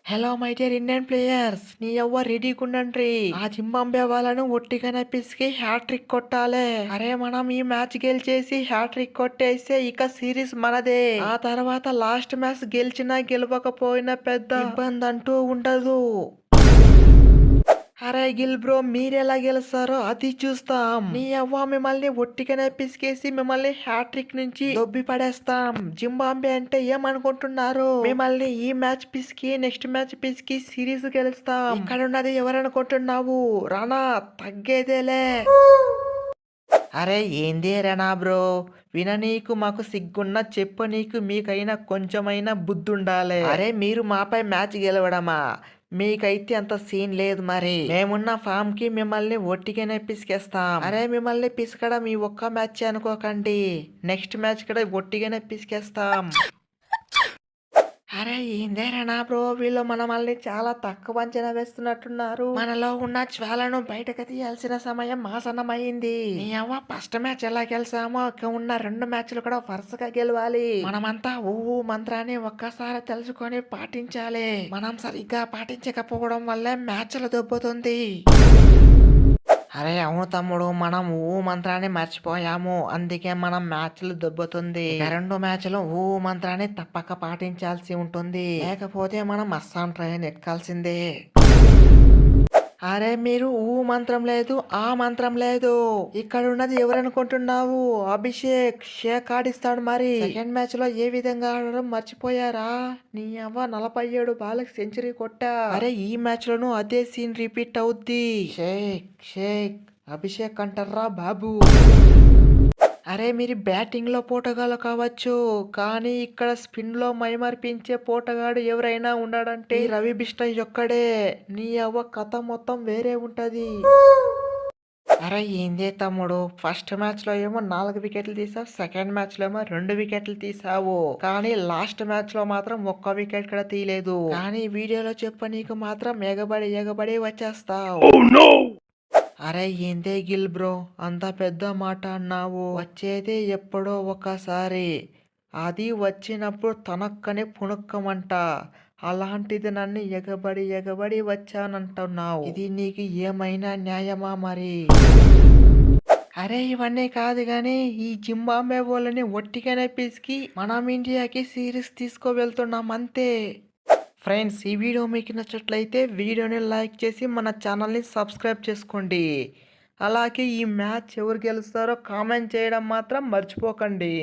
Hello my dear Indian players, నీ ఎవ్వ రెడీగా ఉండండి. ఆ జింబాంబే వాళ్ళను ఒట్టిగానే పిసికి హ్యాట్రిక్ కొట్టాలి. అరే మనం ఈ మ్యాచ్ గెలిచేసి హ్యాట్రిక్ కొట్టేస్తే ఇక సిరీస్ మనదే. ఆ తర్వాత లాస్ట్ మ్యాచ్ గెలిచినా గెలవకపోయినా పెద్ద ఇబ్బంది అంటూ ఉండదు. అరే గిల్ బ్రో, మీరెలా గెలుస్తారో అది చూస్తాం. నీ అవ్వ మిమ్మల్ని ఒట్టిగానే పిసికేసి మిమ్మల్ని హ్యాట్రిక్ నుంచి దొబ్బి పడేస్తాం. జింబాంబే అంటే ఏమనుకుంటున్నారు? మిమ్మల్ని ఈ మ్యాచ్ పిసికి నెక్స్ట్ మ్యాచ్ పిసికి సిరీస్ గెలుస్తాం. ఇక్కడ ఉన్నది ఎవరనుకుంటున్నావు? రానా తగ్గేదేలే. అరే ఏంది రణా బ్రో, విననీకు మాకు సిగ్గున్న చెప్ప నీకు మీకైనా కొంచెమైనా బుద్ధి ఉండాలి. అరే మీరు మాపై మ్యాచ్ గెలవడమా? మీకైతే అంత సీన్ లేదు. మరి మేమున్న ఫామ్ కి మిమ్మల్ని ఒట్టిగానే పిసికేస్తాం. అరే మిమ్మల్ని పిసకడం ఈ ఒక్క మ్యాచ్ అనుకోకండి, నెక్స్ట్ మ్యాచ్ కూడా ఒట్టిగానే పిసికేస్తాం. అరే ఏందేనా బ్రో, వీళ్ళు మనల్ని చాలా తక్కువ అంచనా వేస్తున్నట్టున్నారు. మనలో ఉన్న జ్వాలను బయటకు తీయాల్సిన సమయం ఆసన్నమైంది. నీ అవ్వ ఫస్ట్ మ్యాచ్ ఎలా గెలిచామో ఇక ఉన్న 2 మ్యాచ్లు కూడా వరుసగా గెలవాలి. మనమంతా ఊ మంత్రాన్ని ఒక్కసారి తెలుసుకొని పాటించాలి. మనం సరిగ్గా పాటించకపోవడం వల్లే మ్యాచ్లు దొబ్బుతుంది. అరే అవును తమ్ముడు, మనం ఊ మంత్రాన్ని మర్చిపోయాము, అందుకే మనం మ్యాచ్లు దొబ్బుతుంది. 2 మ్యాచ్లు ఊ మంత్రాన్ని తప్పక పాటించాల్సి ఉంటుంది, లేకపోతే మనం అస్సాం ట్రైన్ ఎక్కాల్సిందే. అరే మీరు ఊ మంత్రం లేదు, ఆ మంత్రం లేదు. ఇక్కడ ఉన్నది ఎవరనుకుంటున్నావు? అభిషేక్ షేక్ ఆడిస్తాడు. మరి సెకండ్ మ్యాచ్ లో ఏ విధంగా ఆడడం మర్చిపోయారా? నీ అవ్వ 47 బాలకు సెంచరీ కొట్టా. అరే ఈ మ్యాచ్ లోను అదే సీన్ రిపీట్ అవుద్ది. షేక్ షేక్ అభిషేక్ అంటారా బాబు? అరే మీరు బ్యాటింగ్లో పోటగాళ్ళు కావచ్చు, కానీ ఇక్కడ స్పిన్లో మైమర్పించే పోటగాడు ఎవరైనా ఉన్నాడంటే రవి బిష్ట ఒక్కడే. నీ అవ్వ కథ మొత్తం వేరే ఉంటది. అరే ఏందే తమ్ముడు, ఫస్ట్ మ్యాచ్ లో ఏమో 4 వికెట్లు తీసావు, సెకండ్ మ్యాచ్ లో ఏమో 2 వికెట్లు తీసావు, కానీ లాస్ట్ మ్యాచ్ లో మాత్రం ఒక్క వికెట్ కూడా తీయలేదు. కానీ వీడియోలో చెప్ప నీకు మాత్రం ఎగబడి ఎగబడి వచ్చేస్తావు. అరే ఏందే గిల్ బ్రో, అంత పెద్ద మాట అన్నావు. వచ్చేదే ఎప్పుడో ఒకసారి, అది వచ్చినప్పుడు తనక్కని పుణుక్కమంట. అలాంటిది నన్ను ఎగబడి ఎగబడి వచ్చానంటున్నావు. ఇది నీకు ఏమైనా న్యాయమా మరి? అరే ఇవన్నీ కాదు గాని, ఈ జింబాంబే వాళ్ళని ఒట్టిగానే పిసికి మనం ఇండియాకి సిరీస్ తీసుకువెళ్తున్నాం అంతే. ఫ్రెండ్స్ ఈ వీడియో మీకు నచ్చినట్లయితే వీడియోని లైక్ చేసి మన ఛానల్ని సబ్స్క్రైబ్ చేసుకోండి. అలాగే ఈ మ్యాచ్ ఎవరు గెలుస్తారో కామెంట్ చేయడం మాత్రం మర్చిపోకండి.